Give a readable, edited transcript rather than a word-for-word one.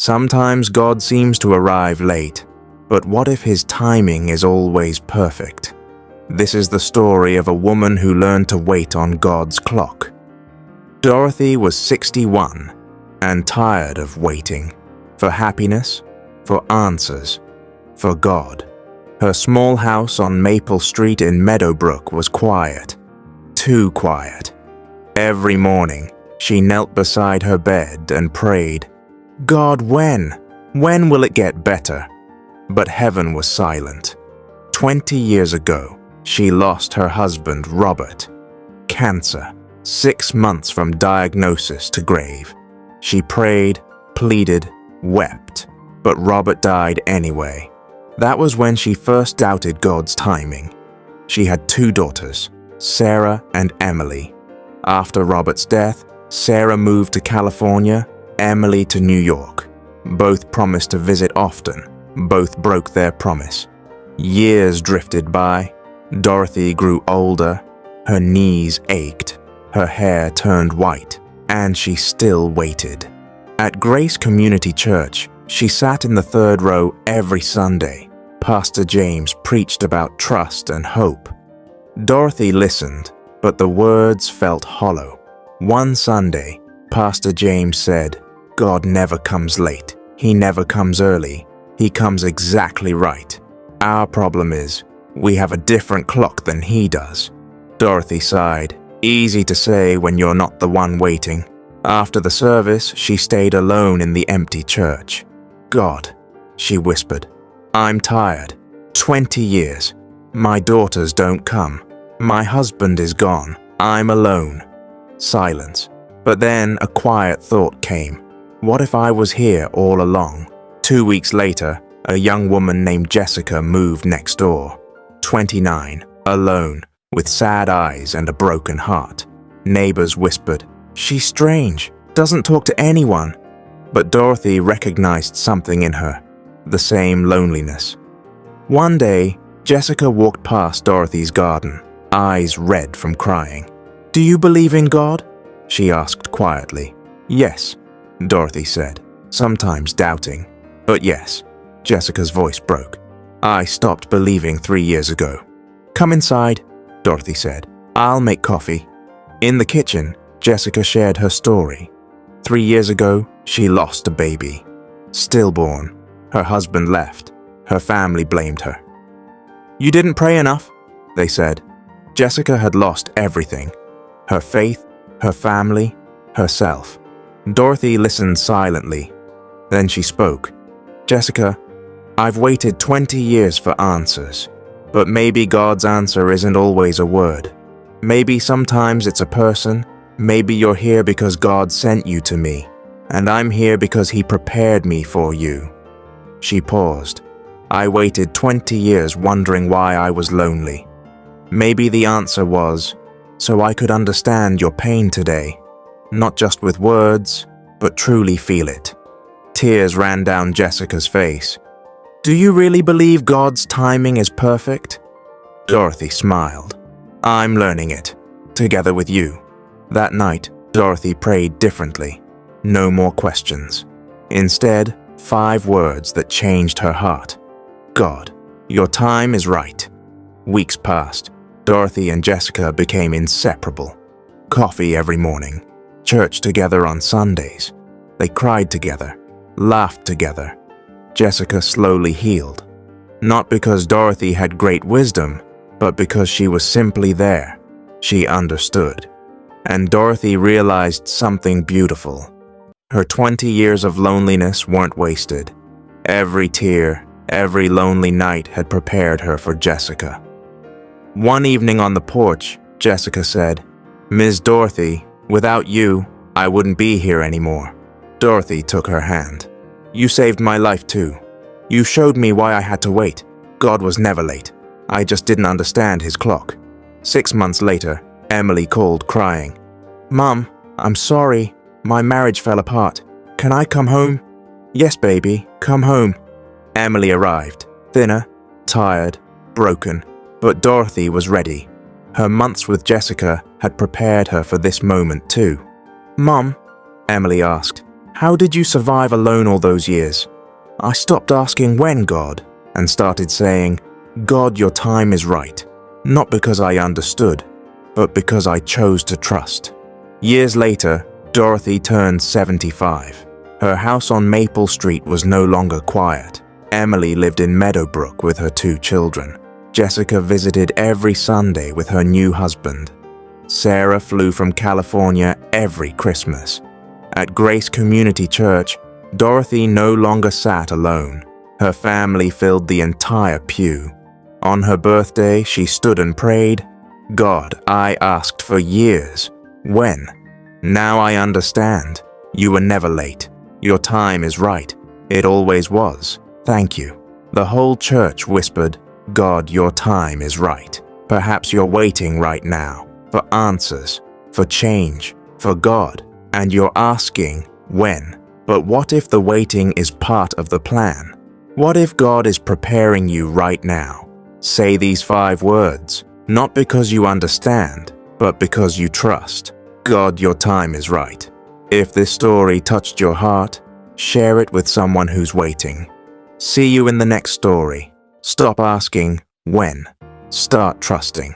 Sometimes God seems to arrive late, but what if His timing is always perfect? This is the story of a woman who learned to wait on God's clock. Dorothy was 61 and tired of waiting for happiness, for answers, for God. Her small house on Maple Street in Meadowbrook was quiet, too quiet. Every morning, she knelt beside her bed and prayed, "God, when? When will it get better?" But heaven was silent. 20 years ago, she lost her husband, Robert. Cancer, 6 months from diagnosis to grave. She prayed, pleaded, wept, but Robert died anyway. That was when she first doubted God's timing. She had 2 daughters, Sarah and Emily. After Robert's death, Sarah moved to California, Emily to New York. Both promised to visit often. Both broke their promise. Years drifted by. Dorothy grew older. Her knees ached. Her hair turned white. And she still waited. At Grace Community Church, she sat in the 3rd row every Sunday. Pastor James preached about trust and hope. Dorothy listened, but the words felt hollow. One Sunday, Pastor James said, "God never comes late. He never comes early. He comes exactly right. Our problem is, we have a different clock than He does." Dorothy sighed. Easy to say when you're not the one waiting. After the service, she stayed alone in the empty church. "God," she whispered, "I'm tired. 20 years. My daughters don't come. My husband is gone. I'm alone." Silence. But then a quiet thought came. What if I was here all along? 2 weeks later, a young woman named Jessica moved next door. 29, alone, with sad eyes and a broken heart. Neighbors whispered, "She's strange, doesn't talk to anyone." But Dorothy recognized something in her, the same loneliness. One day, Jessica walked past Dorothy's garden, eyes red from crying. "Do you believe in God?" she asked quietly. "Yes," Dorothy said, sometimes doubting. "But yes," Jessica's voice broke. "I stopped believing 3 years ago." "Come inside," Dorothy said. "I'll make coffee." In the kitchen, Jessica shared her story. 3 years ago, she lost a baby. Stillborn. Her husband left. Her family blamed her. "You didn't pray enough," they said. Jessica had lost everything. Her faith, her family, herself. Dorothy listened silently. Then she spoke. "Jessica, I've waited 20 years for answers. But maybe God's answer isn't always a word. Maybe sometimes it's a person. Maybe you're here because God sent you to me. And I'm here because He prepared me for you." She paused. "I waited 20 years wondering why I was lonely. Maybe the answer was, so I could understand your pain today. Not just with words, but truly feel it." Tears ran down Jessica's face. "Do you really believe God's timing is perfect?" Dorothy smiled. "I'm learning it, together with you." That night, Dorothy prayed differently. No more questions. Instead, 5 words that changed her heart. "God, your time is right." Weeks passed. Dorothy and Jessica became inseparable. Coffee every morning. Church together on Sundays. They cried together, laughed together. Jessica slowly healed. Not because Dorothy had great wisdom, but because she was simply there. She understood. And Dorothy realized something beautiful. Her 20 years of loneliness weren't wasted. Every tear, every lonely night had prepared her for Jessica. One evening on the porch, Jessica said, "Ms. Dorothy, without you, I wouldn't be here anymore." Dorothy took her hand. "You saved my life too. You showed me why I had to wait. God was never late. I just didn't understand His clock." 6 months later, Emily called crying. "Mom, I'm sorry. My marriage fell apart. Can I come home?" "Yes, baby, come home." Emily arrived, thinner, tired, broken, but Dorothy was ready. Her months with Jessica had prepared her for this moment too. "Mom," Emily asked, How did you survive alone all those years? I stopped asking when, God, and started saying, God, your time is right. Not because I understood, but because I chose to trust. Years later, Dorothy turned 75. Her house on Maple Street was no longer quiet. Emily lived in Meadowbrook with her 2 children. Jessica visited every Sunday with her new husband. Sarah flew from California every Christmas. At Grace Community Church, Dorothy no longer sat alone. Her family filled the entire pew. On her birthday, she stood and prayed, God, I asked for years. When? Now I understand. You were never late. Your time is right. It always was. Thank you. The whole church whispered, God, your time is right. Perhaps you're waiting right now for answers, for change, for God, and you're asking, when? But what if the waiting is part of the plan? What if God is preparing you right now? Say these 5 words, not because you understand, but because you trust. God, your time is right. If this story touched your heart, share it with someone who's waiting. See you in the next story. Stop asking when. Start trusting.